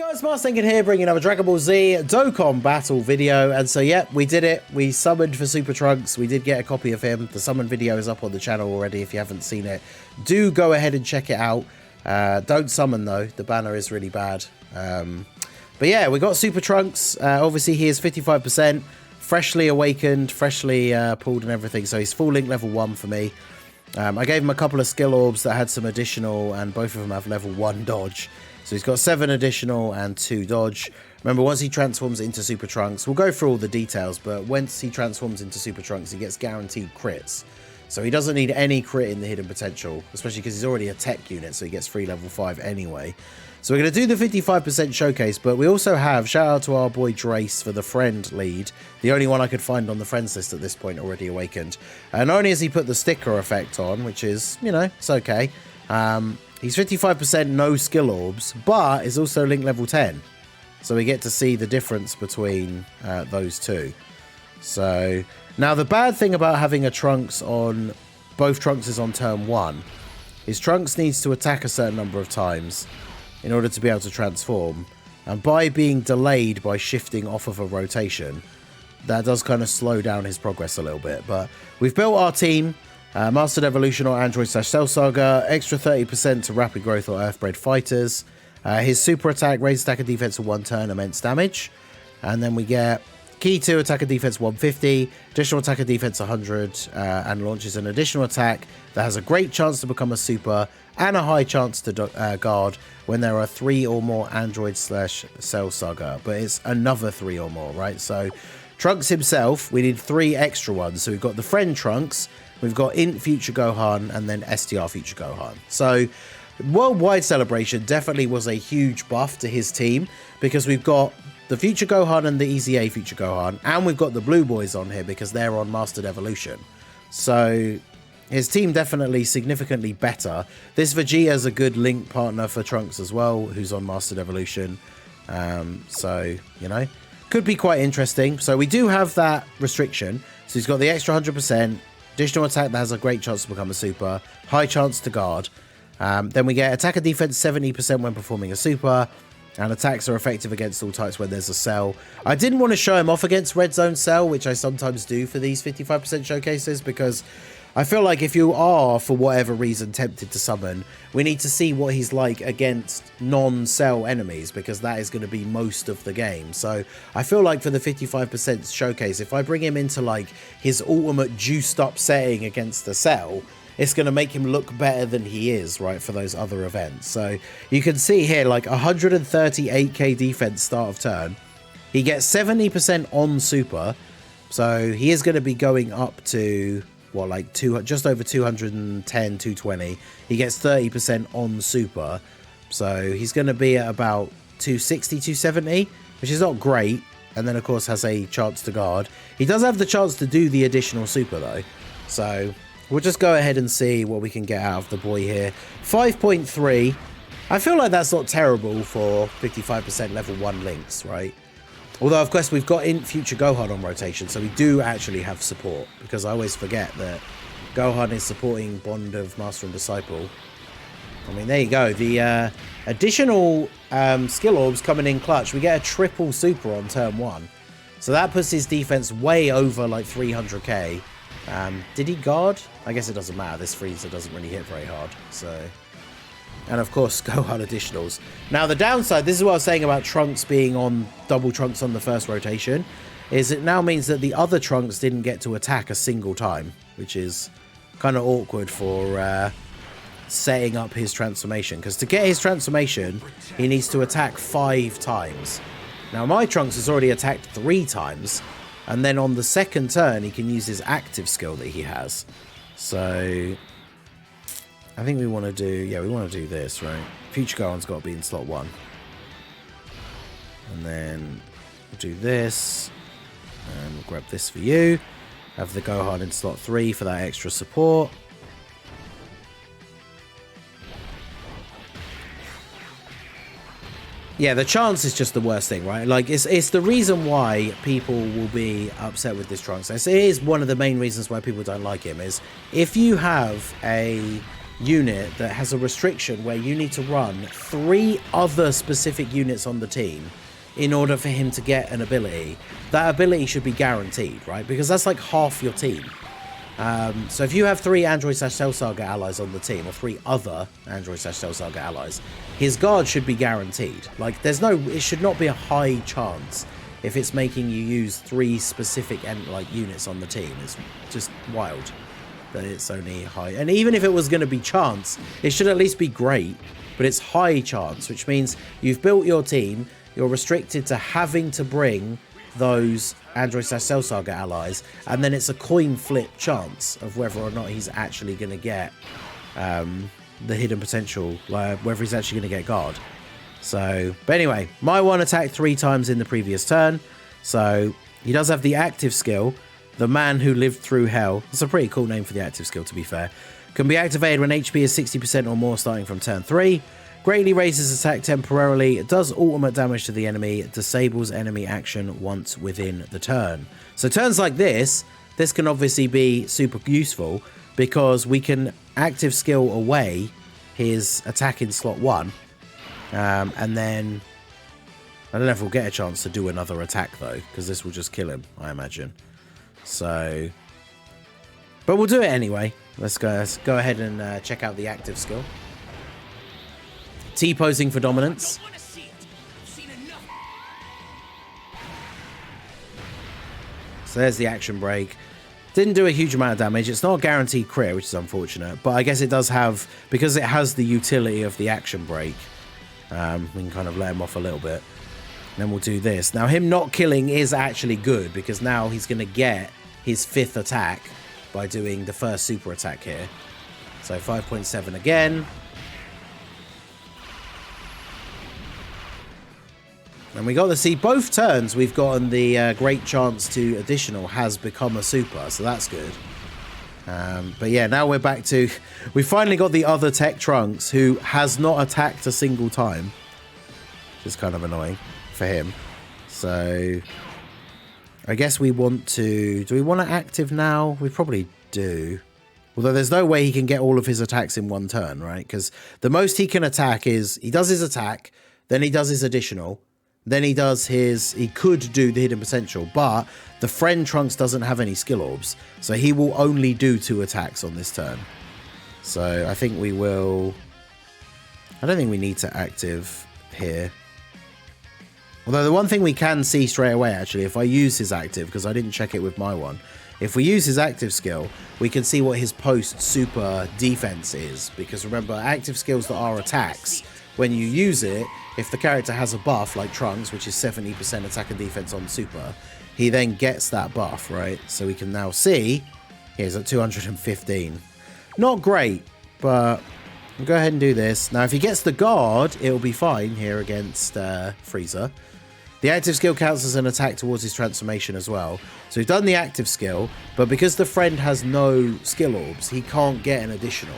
Guys, Mars Thinking here, bringing another Dragon Ball Z Dokkan battle video. And so, yeah, we did it. We summoned for Super Trunks. We did get a copy of him. The summon video is up on the channel already. If you haven't seen it, do go ahead and check it out. Don't summon, though. The banner is really bad. But yeah, we got Super Trunks. Obviously, he is 55%. Freshly awakened, freshly pulled and everything. So he's full link level 1 for me. I gave him a couple of skill orbs that had some additional, and both of them have level 1 dodge. So he's got 7 additional and 2 dodge. Remember, once he transforms into Super Trunks, we'll go through all the details, but once he transforms into Super Trunks, he gets guaranteed crits. So he doesn't need any crit in the hidden potential, especially because he's already a tech unit, so he gets free level 5 anyway. So we're going to do the 55% showcase, but we also have, shout out to our boy Drace for the friend lead, the only one I could find on the friends list at this point already awakened. And not only has he put the sticker effect on, which is, you know, it's okay. He's 55% no skill orbs, but is also link level 10. So we get to see the difference between those two. So now the bad thing about having a Trunks on, both Trunks is on turn 1, is Trunks needs to attack a certain number of times in order to be able to transform. And by being delayed by shifting off of a rotation, that does kind of slow down his progress a little bit. But we've built our team. Mastered Evolution or Android/Cell Saga, extra 30% to Rapid Growth or Earthbred Fighters. His super attack, raise attack and defense for 1 turn, immense damage. And then we get key 2, attack and defense 150, additional attack and defense 100, and launches an additional attack that has a great chance to become a super and a high chance to guard when there are 3 or more Android/Cell Saga. But it's another 3 or more, right? So Trunks himself, we need 3 extra ones. So we've got the friend Trunks, we've got Int Future Gohan, and then STR Future Gohan. So Worldwide Celebration definitely was a huge buff to his team, because we've got the Future Gohan and the EZA Future Gohan, and we've got the Blue Boys on here because they're on Mastered Evolution. So his team definitely significantly better. This Vegeta's a good link partner for Trunks as well, who's on Mastered Evolution. So, you know, could be quite interesting. So we do have that restriction. So he's got the extra 100%. Additional attack that has a great chance to become a super. High chance to guard. Then we get attack and defense 70% when performing a super. And attacks are effective against all types when there's a cell. I didn't want to show him off against Red Zone Cell, which I sometimes do for these 55% showcases, because I feel like if you are, for whatever reason, tempted to summon, we need to see what he's like against non-cell enemies, because that is going to be most of the game. So I feel like for the 55% showcase, if I bring him into like his ultimate juiced up setting against the cell, it's going to make him look better than he is, right, for those other events. So you can see here, like 138k defense start of turn. He gets 70% on super. So he is going to be going up to, what, like just over 210, 220. He gets 30% on super. So he's going to be at about 260, 270, which is not great. And then, of course, has a chance to guard. He does have the chance to do the additional super, though. So we'll just go ahead and see what we can get out of the boy here. 5.3. I feel like that's not terrible for 55% level 1 links, right? Although, of course, we've got Int Future Gohan on rotation, so we do actually have support, because I always forget that Gohan is supporting Bond of Master and Disciple. I mean, there you go. The additional skill orbs coming in clutch. We get a triple super on turn 1. So that puts his defense way over like 300k. Did he guard? I guess it doesn't matter. This Frieza doesn't really hit very hard. So, and of course, Gohan additionals. Now, the downside, this is what I was saying about Trunks being on double Trunks on the first rotation, is it now means that the other Trunks didn't get to attack a single time, which is kind of awkward for setting up his transformation. Because to get his transformation, he needs to attack 5 times. Now, my Trunks has already attacked 3 times. And then on the second turn, he can use his active skill that he has. So I think we want to do, yeah, we want to do this, right? Future Gohan's got to be in slot 1. And then we'll do this. And we'll grab this for you. Have the Gohan in slot 3 for that extra support. Yeah, the chance is just the worst thing, right? Like, it's the reason why people will be upset with this Trunks. It is one of the main reasons why people don't like him, is if you have a unit that has a restriction where you need to run 3 other specific units on the team in order for him to get an ability, that ability should be guaranteed, right? Because that's like half your team. So if you have 3 Android/Cell Saga allies on the team, or 3 other Android/Cell Saga allies, his guard should be guaranteed. Like, it should not be a high chance if it's making you use 3 specific units on the team. It's just wild that it's only high. And even if it was going to be chance, it should at least be great, but it's high chance, which means you've built your team, you're restricted to having to bring those Android/Cell Saga allies, and then it's a coin flip chance of whether or not he's actually going to get the hidden potential, whether he's actually going to get guard. So, but anyway, my one attacked 3 times in the previous turn, so he does have the active skill, the Man Who Lived Through Hell. It's a pretty cool name for the active skill, to be fair. Can be activated when HP is 60% or more starting from turn 3. Greatly raises attack temporarily, does ultimate damage to the enemy, disables enemy action once within the turn. So turns like this can obviously be super useful because we can active skill away his attack in slot 1. And then, I don't know if we'll get a chance to do another attack though, because this will just kill him, I imagine. So, but we'll do it anyway. Let's go ahead and check out the active skill. T-posing for dominance. So there's the action break. Didn't do a huge amount of damage. It's not a guaranteed crit, which is unfortunate. But I guess it does have, because it has the utility of the action break, we can kind of let him off a little bit. And then we'll do this. Now, him not killing is actually good, because now he's going to get his 5th attack by doing the first super attack here. So 5.7 again. And we got to see both turns we've gotten the great chance to additional has become a super, so that's good. But yeah, now we're back to... We finally got the other tech Trunks who has not attacked a single time. Which is kind of annoying for him. So I guess we want to... Do we want to active now? We probably do. Although there's no way he can get all of his attacks in one turn, right? Because the most he can attack is... He does his attack, then he does his additional... Then he does his... He could do the hidden potential, but the friend Trunks doesn't have any skill orbs. So he will only do 2 attacks on this turn. So I think we will... I don't think we need to active here. Although the one thing we can see straight away, actually, if I use his active, because I didn't check it with my one. If we use his active skill, we can see what his post-super defense is. Because remember, active skills that are attacks, when you use it, if the character has a buff like Trunks, which is 70% attack and defense on super, he then gets that buff, right? So we can now see he's at 215. Not great, but we'll go ahead and do this. Now, if he gets the guard, it'll be fine here against Frieza. The active skill counts as an attack towards his transformation as well. So we've done the active skill, but because the friend has no skill orbs, he can't get an additional.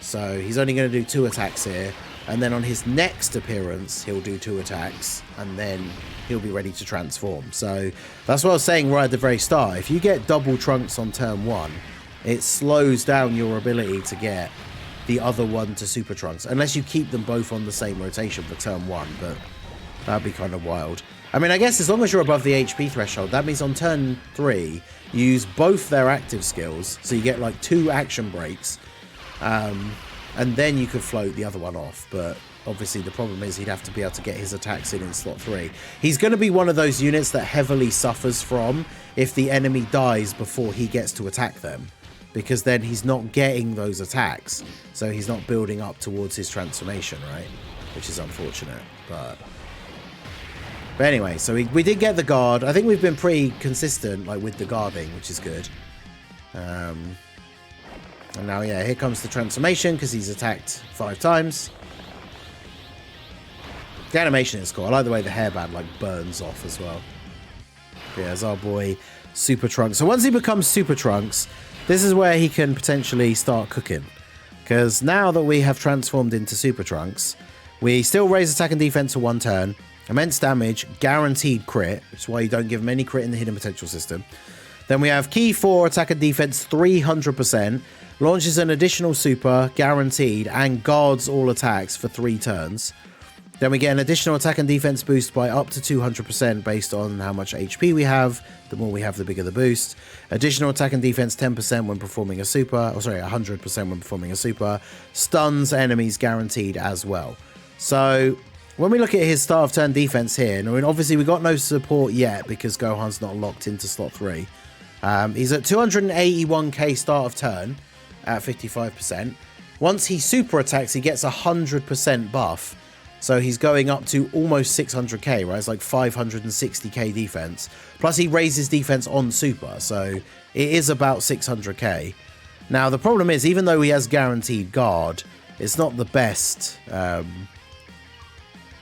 So he's only going to do 2 attacks here. And then on his next appearance, he'll do 2 attacks, and then he'll be ready to transform. So that's what I was saying right at the very start. If you get double Trunks on turn 1, it slows down your ability to get the other one to Super Trunks. Unless you keep them both on the same rotation for turn 1, but that'd be kind of wild. I mean, I guess as long as you're above the HP threshold, that means on turn 3, you use both their active skills, so you get like 2 action breaks. And then you could float the other one off. But obviously the problem is he'd have to be able to get his attacks in slot 3. He's going to be one of those units that heavily suffers from if the enemy dies before he gets to attack them. Because then he's not getting those attacks. So he's not building up towards his transformation, right? Which is unfortunate. But anyway, so we did get the guard. I think we've been pretty consistent like with the guarding, which is good. And now, yeah, here comes the transformation because he's attacked 5 times. The animation is cool. I like the way the hairband like burns off as well. Yeah, there's our boy Super Trunks. So once he becomes Super Trunks, this is where he can potentially start cooking. Because now that we have transformed into Super Trunks, we still raise attack and defense for 1 turn. Immense damage, guaranteed crit, which is why you don't give him any crit in the hidden potential system. Then we have key 4, attack and defense 300%. launches an additional super, guaranteed, and guards all attacks for 3 turns. Then we get an additional attack and defense boost by up to 200% based on how much HP we have. The more we have, the bigger the boost. Additional attack and defense 10% when performing a super. Oh, sorry, 100% when performing a super. Stuns enemies guaranteed as well. So when we look at his start of turn defense here, I mean, obviously we got no support yet because Gohan's not locked into slot 3. He's at 281k start of turn at 55%. Once he super attacks, he gets 100% buff. So he's going up to almost 600k, right? It's like 560k defense. Plus he raises defense on super, so it is about 600k. Now the problem is, even though he has guaranteed guard, it's not the best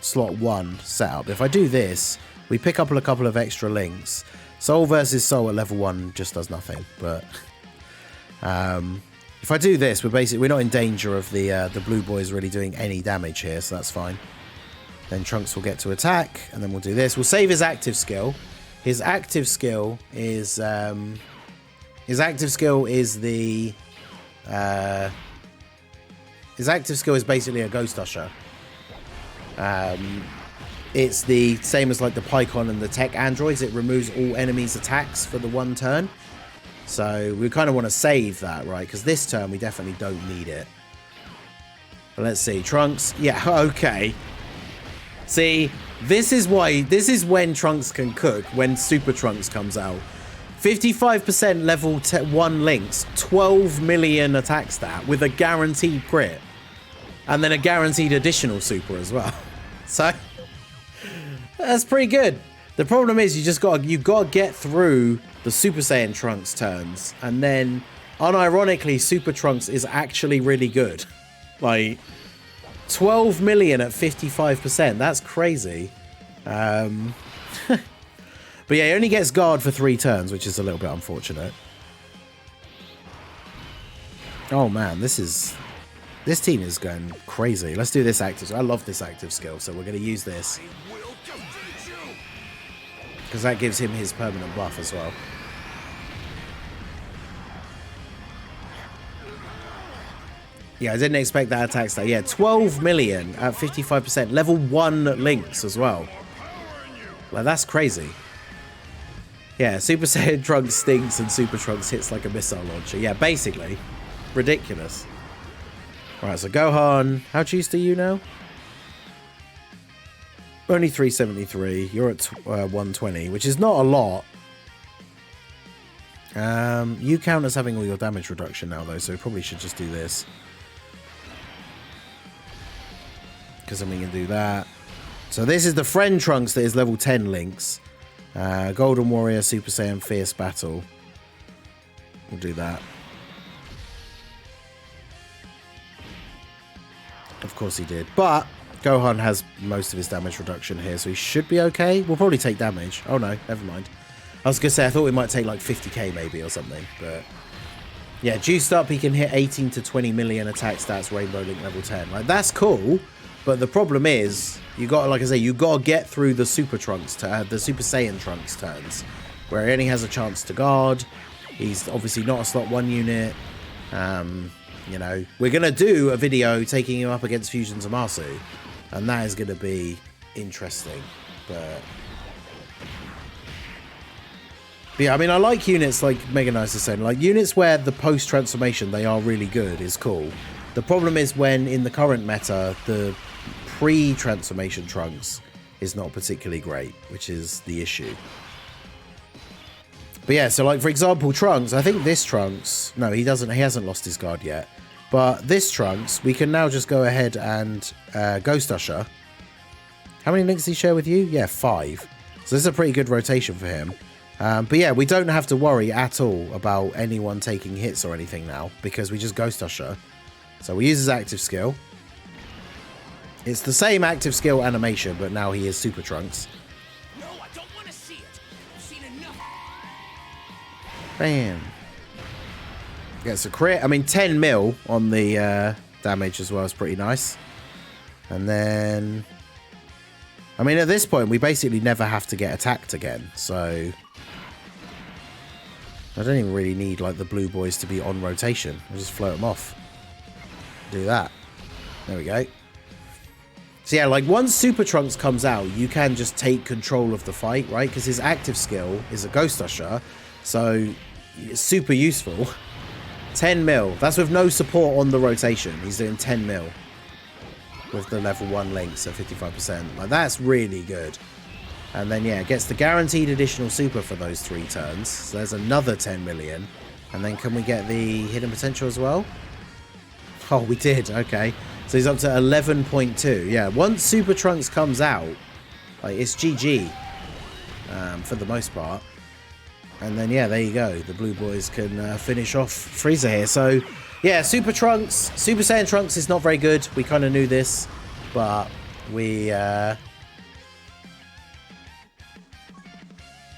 slot 1 setup. If I do this, we pick up a couple of extra links. Soul versus Soul at level 1 just does nothing, but if I do this, we're not in danger of the blue boys really doing any damage here, so that's fine. Then Trunks will get to attack, and then we'll do this. We'll save his active skill. His active skill is the his active skill is basically a Ghost Usher. It's the same as like the Pycon and the Tech Androids. It removes all enemies' attacks for the 1 turn. So we kind of want to save that, right? Because this turn we definitely don't need it. But let's see. Trunks. Yeah, okay. See, this is when Trunks can cook, when Super Trunks comes out. 55% level 1 links, 12 million attack stat with a guaranteed crit. And then a guaranteed additional super as well. So that's pretty good. The problem is you gotta get through the Super Saiyan Trunks turns, and then unironically Super Trunks is actually really good. Like 12 million at 55%. That's crazy. But yeah, he only gets guard for 3 turns, which is a little bit unfortunate. Oh man, this team is going crazy. Let's do this active. I love this active skill, so we're going to use this. Because that gives him his permanent buff as well. Yeah, I didn't expect that attack stat. Yeah, 12 million at 55%. Level 1 links as well. Like, that's crazy. Yeah, Super Saiyan Trunks stinks and Super Trunks hits like a missile launcher. Yeah, basically. Ridiculous. Alright, so Gohan, how cheap are you now? Only 373. You're at 120, which is not a lot. You count as having all your damage reduction now, though, so we probably should just do this. Because then we can do that. So this is the friend Trunks that is level 10 links. Golden Warrior, Super Saiyan, Fierce Battle. We'll do that. Of course he did. But Gohan has most of his damage reduction here, so he should be okay. We'll probably take damage. Oh no, never mind. I was going to say, I thought we might take like 50k maybe or something. But yeah, juiced up, he can hit 18 to 20 million attack stats, Rainbow Link level 10. Like, that's cool. But the problem is, you got, like I say, you got to get through the Super Trunks, the Super Saiyan Trunks turns, where he only has a chance to guard. He's obviously not a slot 1 unit. You know, we're going to do a video taking him up against Fusion Zamasu, and that is going to be interesting. But yeah, I mean, I like units like Mega Nice is saying, like units where the post-transformation, they are really good is cool. The problem is when in the current meta, the pre-transformation Trunks is not particularly great, which is the issue. But yeah, so like for example, Trunks, I think this Trunks, no, he hasn't lost his guard yet. But this Trunks, we can now just go ahead and Ghost Usher. How many links did he share with you? Yeah, 5. So this is a pretty good rotation for him. But yeah, we don't have to worry at all about anyone taking hits or anything now, because we just Ghost Usher. So we use his active skill. It's the same active skill animation, but now he is Super Trunks. No, I don't want to see it. I've seen enough. Bam. Gets a crit. I mean, 10 mil on the damage as well is pretty nice. And then, I mean, at this point, we basically never have to get attacked again. So I don't even really need like the blue boys to be on rotation. I'll just float them off. Do that. There we go. So yeah, like once Super Trunks comes out, you can just take control of the fight, right? Because his active skill is a Ghost Usher, so it's super useful. 10 mil. That's with no support on the rotation. He's doing 10 mil with the level 1 link, so 55%. Like that's really good. And then yeah, it gets the guaranteed additional super for those 3 turns. So there's another 10 million. And then can we get the hidden potential as well? Oh, we did. Okay. So he's up to 11.2. Yeah, once Super Trunks comes out, like it's GG for the most part. And then, yeah, there you go. The blue boys can finish off Frieza here. So, yeah, Super Trunks, Super Saiyan Trunks is not very good. We kind of knew this, but we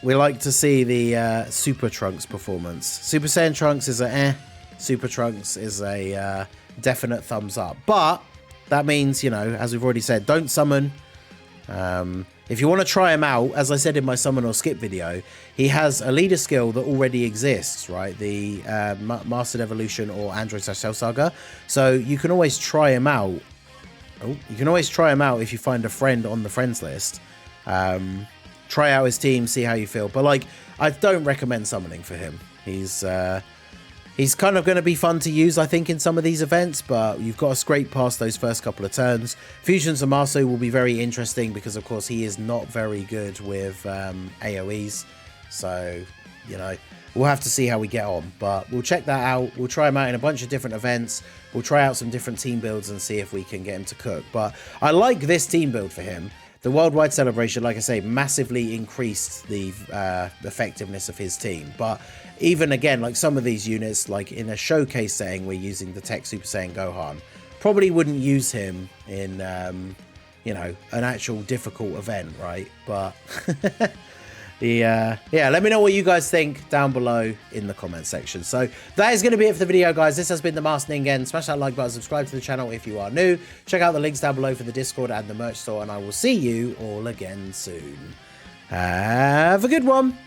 like to see the Super Trunks performance. Super Saiyan Trunks is a eh. Super Trunks is a definite thumbs up. But that means, you know, as we've already said, don't summon. If you want to try him out, as I said in my summon or skip video, he has a leader skill that already exists, right? The Mastered Evolution or Android / Cell Saga. So you can always try him out. Oh, you can always try him out if you find a friend on the friends list. Try out his team, see how you feel. But like, I don't recommend summoning for him. He's kind of going to be fun to use, I think, in some of these events, but you've got to scrape past those first couple of turns. Fusions of Zamasu will be very interesting because, of course, he is not very good with AoEs. So, you know, we'll have to see how we get on, but we'll check that out. We'll try him out in a bunch of different events. We'll try out some different team builds and see if we can get him to cook. But I like this team build for him. The worldwide celebration, like I say, massively increased the effectiveness of his team. But even again, like some of these units, like in a showcase setting, we're using the Tech Super Saiyan Gohan. Probably wouldn't use him in, you know, an actual difficult event, right? But yeah, let me know what you guys think down below in the comment section. So that is going to be it for the video, guys. This has been the Masked Ningen. Smash that like button, subscribe to the channel if you are new. Check out the links down below for the Discord and the merch store, and I will see you all again soon. Have a good one.